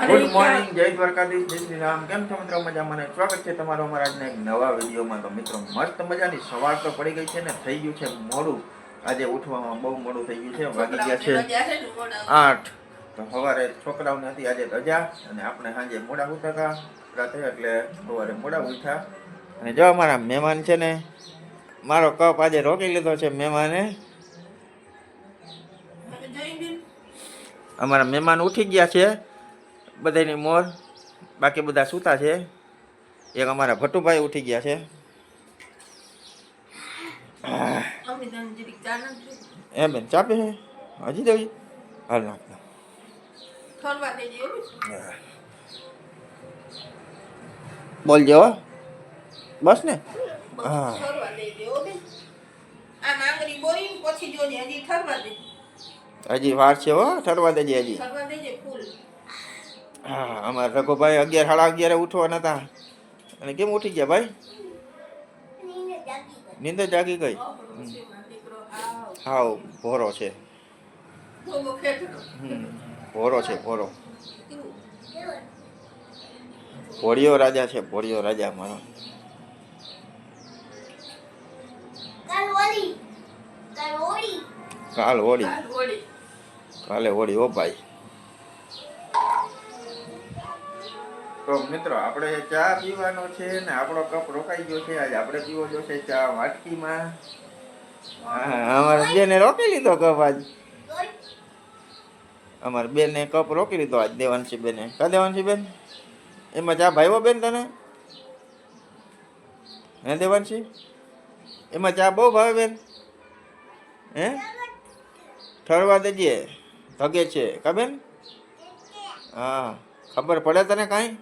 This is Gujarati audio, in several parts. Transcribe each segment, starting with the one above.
ગુડ મોર્નિંગ, જય દ્વારકાધીશ, જય શ્રી રામ. કેમ છો મિત્રો? મજામાં ને? સ્વાગત છે તમારો અમારા આજના એક નવા વિડીયોમાં. તો મિત્રો મસ્ત મજાની સવાર તો પડી ગઈ છે ને થઈ ગયું છે મોડું. આજે ઉઠવામાં બહુ મોડું થઈ ગયું છે. વાગી ગયા છે 8. તો સવારે છોકરાઓને હતી આજે રજા અને આપણે સાંજે મોડા ઉઠ્યા હતા રાતે, એટલે સવારે મોડા ઉઠ્યા. અને જો અમારા મહેમાન છે ને, મારો કપ આજે રોકી લીધો છે મહેમાને. અમારા મહેમાન ઉઠી ગયા છે બધાની મોર, બાકી બધા સૂતા છે. એક અમારા ભટ્ટુભાઈ ઉઠી ગયા છે. એ બેન ચા પી હજી દેવી હાલ નાખ બોલજો બસ ને. હા હજી વાર છે હો, ઠરવા દેજે હજી. હા અમારા રઘુભાઈ 11 સાડા 11 ઉઠવાના હતા અને કેમ ઉઠી ગયા ભાઈ? નીંદર જાગી ગઈ. હાવ ભોરો છે. ભોરો છે ભોરો. ભોળિયો રાજા છે, ભોળિયો રાજા મારો. કાલ હોળી, કાલે હોળી હો ભાઈ. તો મિત્રો આપણે ચા પીવાનો છે ને આપણો કપ રોકાઈ ગયો છે. આજે આપણે પીવો જોશે ચા વાટકીમાં. અમારા બેને રોકી લીધો કપ આજ. અમારા બેને કપ રોકી લીધો આજ દેવાંશી બેને. કા દેવાંશી બેન એમાં ચા ભાઈઓ બેન તને? હે દેવાંશી એમાં ચા બહુ ભાવે બેન? હે ઠરવા દેજે, ધગે છે કા બેન? હા ખબર પડે તને કાંઈ?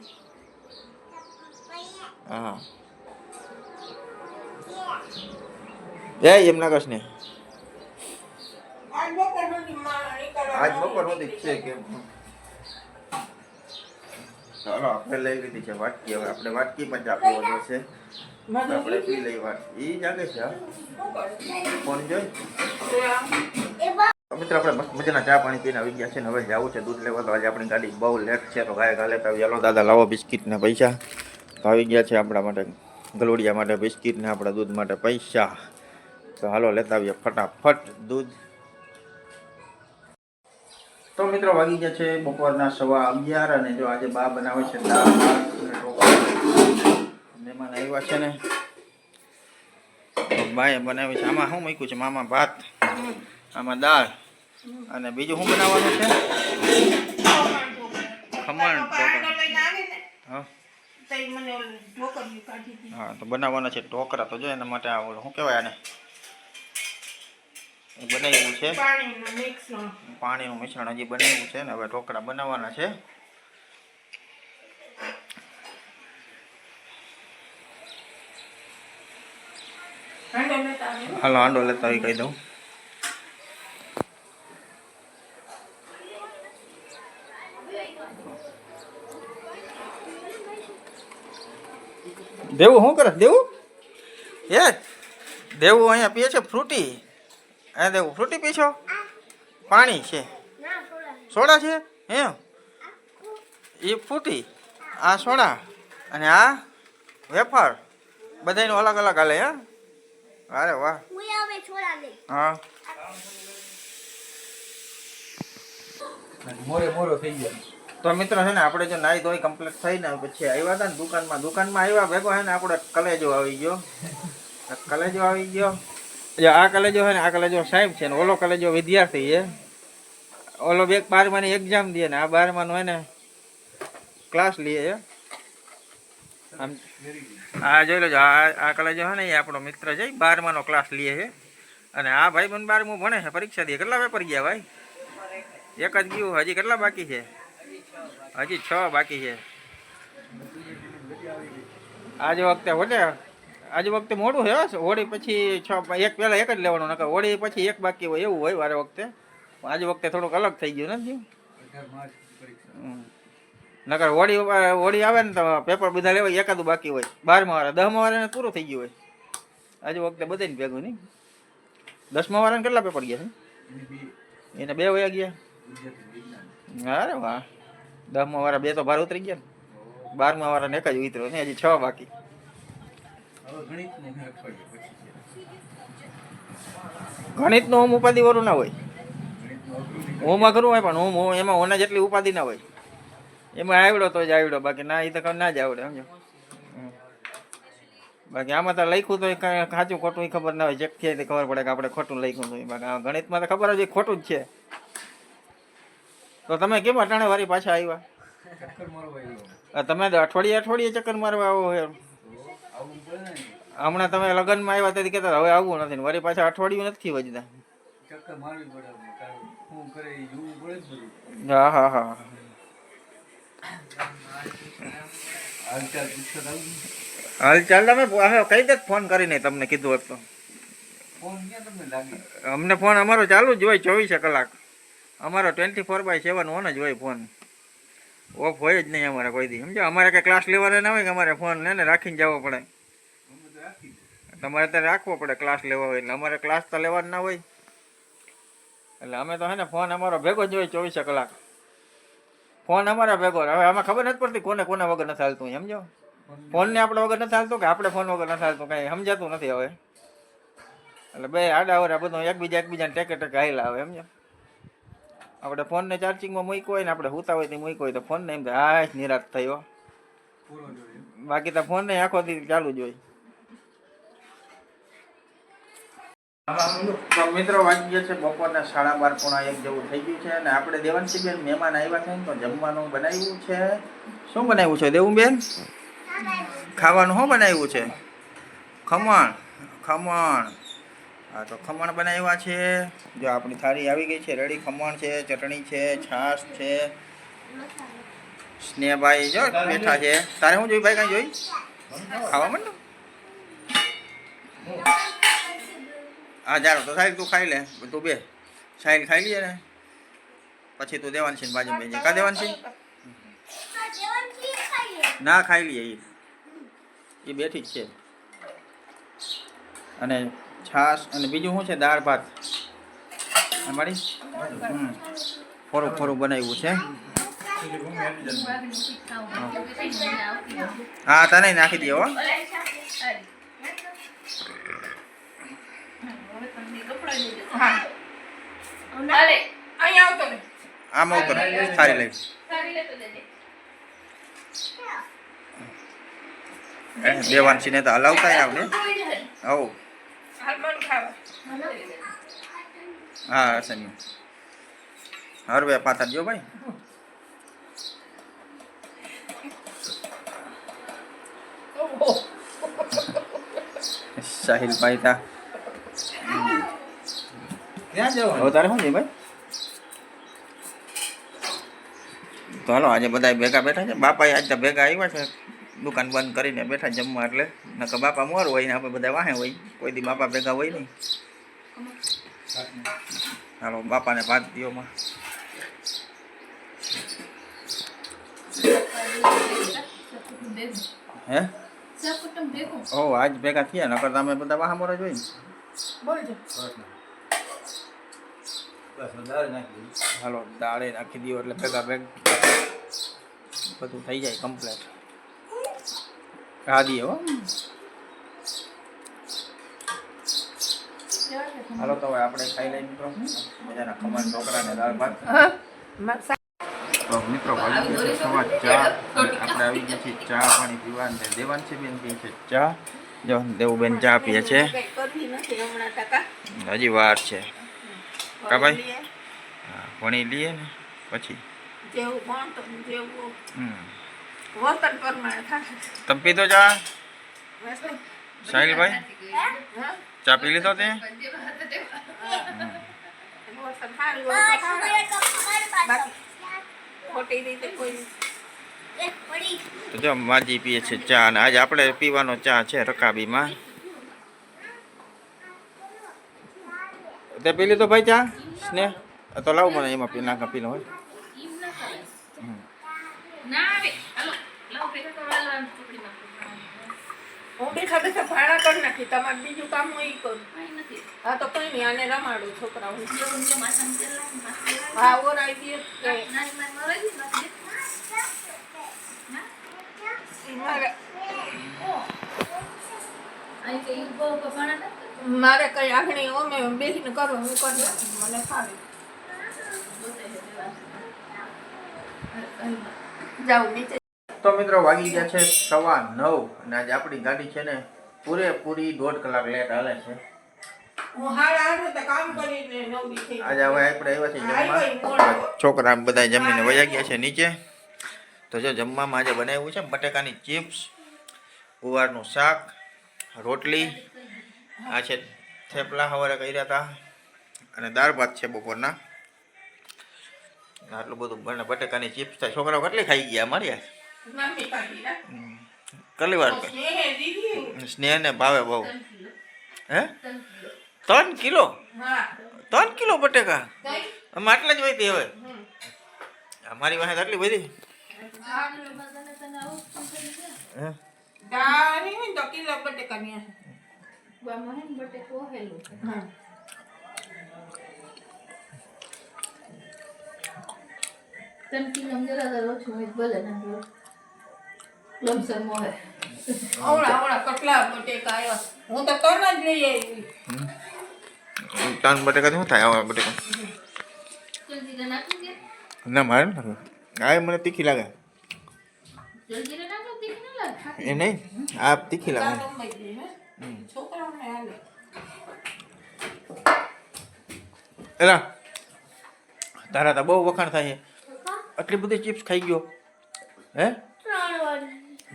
હા એમ ના કશ ને. આજ બપોર સુધી છે કે ચાલો આપણે લઈ લીધી છે વાટકી. હવે આપણે વાટકીમાં ચા પીવો જોશે. આપણે પી લઈ વાટકી. ઈ જાગે છે ફોન જોઈ. મિત્રો આપણે મસ્ત મજાના ચા પાણી પીને આવી ગયા છે ને હવે જવું છે દૂધ લેવા. તો આજે આપણી ગાડી બહુ લેટ છે તો ગાય ગાલે તો ચાલો દાદા લાવો બિસ્કિટ ને પૈસા. તો આવી ગયા છે આપણા માટે ગલોડિયા માટે બિસ્કિટ ને આપણા દૂધ માટે પૈસા. તો હાલો લેતા આવીએ ફટાફટ દૂધ. તો મિત્રો વાગી ગયા છે બપોરના 11:15 અને જો આજે બા બનાવે છે દાળ ભાત. મહેમાન આવ્યા છે ને બાએ બનાવી છે. આમાં શું મૂક્યું છે મામા? ભાત, આમાં દાળ અને બીજું શું બનાવવાનું છે? ખમણ. હા તો બનાવવાના છે ઢોકળા. તો જો એના માટે આ શું કહેવાય આને બનાવ્યું છે પાણીનું મિશ્રણ હજી બનાવ્યું છે ને હવે ઢોકળા બનાવવાના છે. હાલો હાંડો લેતા આવી કહી દઉં. દેવું શું કરે? દેવું એ દેવું અહીંયા પીએ છે ફ્રૂટી. હે દેવું ફ્રૂટી પીશો? પાણી છે? સોડા છે? હે એ ફ્રૂટી, આ સોડા અને આ વેફર બધાનું અલગ અલગ હાલે. હે અરે વાહ. હા મોરો થઈ ગયો. તો મિત્રો છે ને આપણે જો નાહી ધોઈ કમ્પ્લીટ થઈને પછી આવ્યા હતા ને દુકાનમાં આવ્યા ભેગો છે ને આપણે કલેજો આવી ગયો. આ કલેજો છે ને આ કલેજો સાહેબ છે ને ઓલો કલેજો વિદ્યાર્થી છે. ઓલો 12માની એક્ઝામ દે ને આ 12માનો હોય ને ક્લાસ લે છે. આમ હા જોઈ લેજો આ કલેજો છે ને એ આપણો મિત્ર છે. 12માનો ક્લાસ લે છે અને આ ભાઈ બંધ 12મું ભણે છે. પરીક્ષા દે. કેટલા પેપર ગયા ભાઈ? એક જ ગયું. હજી કેટલા બાકી છે? હજી 6 બાકી છે. આજે વખતે મોડું છે. હોળી પછી 6 એક પહેલા એક જ લેવાનું, નકર હોળી પછી એક બાકી હોય એવું હોય વારે વખતે. આજે વખતે થોડુંક અલગ થઈ ગયું નથી? નકર હોળી આવે ને તો પેપર બધા લેવાય એકાદું બાકી હોય. 12મા વાળા 10મા વાળાને પૂરું થઈ ગયું હોય. આજે વખતે બધાને ભેગું નહીં. 10મા વાળાને કેટલા પેપર ગયા છે? એને 2 વયા ગયા. અરે વાહ 10મા વાળા 2 તો બહાર ઉતરી ગયા ને, 12મા વાળા ને એક જ ઉતર્યો ને, હજી 6 બાકી. ગણિતનું હોમ ઉપાધિ વાળું ના હોય. હોમમાં કરવું હોય પણ હોમ એમાં હોના જેટલી ઉપાધિ ના હોય. એમાં આવડો તો જ આવડો, બાકી ના એ તો ના જ આવડે સમજો. બાકી આમાં તો લખ્યું તો સાચું ખોટું ખબર ના હોય, ચેક થાય તો ખબર પડે કે આપણે ખોટું લખ્યું તો. બાકી ગણિતમાં તો ખબર જ ખોટું જ છે. તો તમે કેમ અટાણે વારી પાછા આવ્યા? તમે અઠવાડિયે ચક્કર મારવા આવો. હમણાં તમે લગ્નમાં આવ્યા તેથી કહેતા હવે આવવું નથી, વળી પાછા અઠવાડિયું નથી વજતા. હા હા હા. હાલચાલ તમે કઈ દે ફોન કરીને તમને કીધું હોત તો. અમને ફોન અમારો ચાલુ જ હોય 24 કલાક. અમારો 24/7 ઓન જ હોય ફોન. ઓફ હોય જ નહીં અમારે કોઈ દી. સમજો અમારે કઈ ક્લાસ લેવાના ના હોય કે અમારે ફોન ને રાખીને જવો પડે. તમારે ત્યાં રાખવો પડે ક્લાસ લેવા હોય એટલે. અમારે ક્લાસ તો લેવા ના હોય એટલે અમે તો હે ને ફોન અમારો ભેગો જ હોય 24 કલાક. ફોન અમારા ભેગો. હવે આમાં ખબર નથી પડતી કોને વગર નથી હાલતું. સમજો ફોન ને આપણે વગર નથી હાલતું કે આપણે ફોન વગર નથી હાલતું, કઈ સમજાતું નથી હવે. એટલે બે આડા અવરા બધું એકબીજાને ટેકે હાઈલા આવે. સમજો આપણે ફોન ને ચાર્જિંગમાં મૂક્યો હોય ને, આપણે હુતા હોય તો મૂક્યો હોય તો ફોન ને એમ થાય નિરાશ થયો. બાકી તો ફોન ને આખો દી ચાલુ જ હોય. તો મિત્રો વાગી ગયા છે બપોરના 12:30 જેવું થઈ ગયું છે. અને આપણે દેવાંશીબેન મહેમાન આવ્યા છે તો જમવાનું બનાવ્યું છે. શું બનાવ્યું છે દેવુંબેન? ખાવાનું શું બનાવ્યું છે? ખમણ. હા તો ખમણ બનાવ્યા છે. જો આપણી થાળી આવી ગઈ છે રેડી. ખમણ છે, ચટણી છે, છાશ છે. સ્નેહભાઈ જો બેઠા છે. તારે શું જોઈ ભાઈ? કાંઈ જોઈ? ખાવા માંડો. હા જારો તો સાહેબ તું ખાઈ લે. તું બે સાહેબ ખાઈ લઈએ ને પછી તું દેવાંશી ને બાજુ બેસી. કા દેવાંશી? ના ખાઈ લઈએ. એ બેઠી જ છે. અને છાશ અને બીજું શું છે? દાળ ભાત અમારી. ફોરું બનાવ્યું છે. હા તને નાખી દો. આમાં ઉતર થાળી લઈ. દેવાંશી ને તો હલાવતા આવડે. હવ હા સની હરવે પાતા જો ભાઈ. સાહિલ ભાઈ તા ક્યાં જવું? હવે તારે શું છે ભાઈ? તો હાલો આજે બધા ભેગા બેઠા છે. બાપા આજ તો ભેગા આવ્યા છે, દુકાન બંધ કરીને બેઠા જમવા. એટલે નકર બાપા મોર હોય ને આપણે બધા વાહે હોય. કોઈ દી બાપા ભેગા હોય નહીં. હાલો બાપાને ભાત દિયોમાં. હે ઓ આજ ભેગા થયા, નકર તમે બધા વાહા મોર જ હોય ને. હાલો દાળે નાખી દો એટલે ભેગા બધું થઈ જાય કમ્પ્લેટ. હા દઈએ હો. હાલો તો હવે આપણે ખાઈ લઈએ મિત્રો. મજાના ખમણ ઢોકળા ને દાળ ભાત. તો મિત્રો વાગી ગયા છે 4:15. આપણે આવી ગયા છીએ ચા પાણી પીવા. અને દેવાંશી બેન પીએ છે ચા. જો દેવુબેન ચા પીએ છે. હજી વાર છે કા ભાઈ? હા ભણી લઈએ ને પછી તમે પીધો ચા? સાહિલભાઈ ચા પી લીધો તે? તો જો માજી પીએ છે ચા. અને આજે આપણે પીવાનો ચા છે રકાબીમાં. તે પી લીધો ભાઈ ચા? સ્નેહ તો લાવ મને એમાં પી નાખા પીનો હોય. બીજું કામ નહીં કરું. હા તો કઈ નહીં, આને રમાડું છોકરાઓ. હા ઓરાઈ દે. મારે કઈ આખણી ઓમે બેસીને કરો હું કરી મને ફાવે જાઉં નીચે. તો મિત્રો વાગી ગયા છે 9:15 અને આજે આપણી ગાડી છે ને પૂરેપૂરી 1.5 કલાક લેટ હાલે છે. હું 8:30 તો કામ કરીને નવરી થઈ. આજે હવે આપણે આવ્યા છે જમવા. છોકરા બધા જમીને વયા ગયા છે નીચે. તો જો જમવામાં આજે બનાવ્યું છે બટેકાની ચિપ્સ, ગુવારનું શાક, રોટલી, આ છે થેપલા સવારે કર્યા હતા અને દાળ ભાત છે બપોરના. આટલું બધું બને બટેકાની ચિપ્સ થાય. છોકરાઓ કેટલી ખાઈ ગયા મારી નાની પાટી ના કેટલી વાર સ્નેહે દીદી સ્નેહને ભાવે બહુ. હે 3 કિલો? હા 3 કિલો બટેકા કઈ અમે આટલા જ હોય તે હવે અમારી પાસે આટલી બધી. હે? દાણી હોય તો કિલો બટેકાની હશે. હા આવડા કેટલા બટેકા આવ્યા. હું તો 3 જ લઈ આવી. 3 બટેકા શું થાય આવા બટેકા? ના મારે નથી. આ મને તીખી લાગે. એ નહીં આ તીખી લાગે. છોકરાઓને હાલે. એલા તારા તો બહુ વખાણ થાય છે. આટલી બધી ચિપ્સ ખાઈ ગયો. હે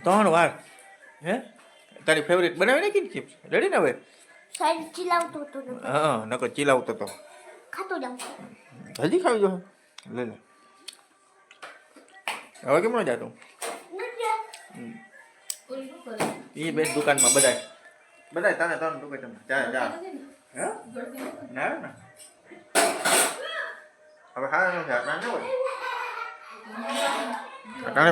3 વાર? હે તારી ફેવરેટ બનાવી નાખી ને ચિપ્સ રેડી ને હવે? સાઈડ ચીલાવતો હતો ને હા નકર ચીલાવતો તો ખાતો જાઉં હજી ખાવી જો લે લે. હવે કેમ ન જાતું? એ બેન દુકાનમાં બધાય તને દુકાન જા જા. હે ના ના હવે હા નથી આટલા ન હોય. અટાણે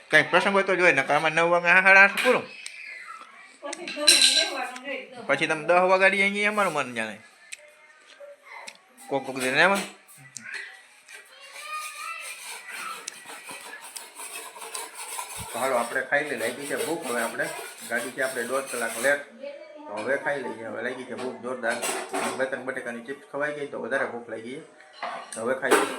કંઈક પ્રસંગ હોય તો જોઈએ ને આમાં 9 વાગે 8:30 પૂરું. પછી તમે 10 વાગાડી અહીંયા અમારું મન જાણે કોક દે ને એમાં. હાલો આપણે ખાઈ લઈએ. લાગી છે ભૂખ. હવે આપણે ગાડી છે આપણે 1.5 કલાક લેટ. તો હવે ખાઈ લઈએ. હવે લાગી છે ભૂખ જોરદાર. 2-3 બટેકાની ચિપ્સ ખવાઈ ગઈ તો વધારે ભૂખ લાગી. તો હવે ખાઈ લઈએ.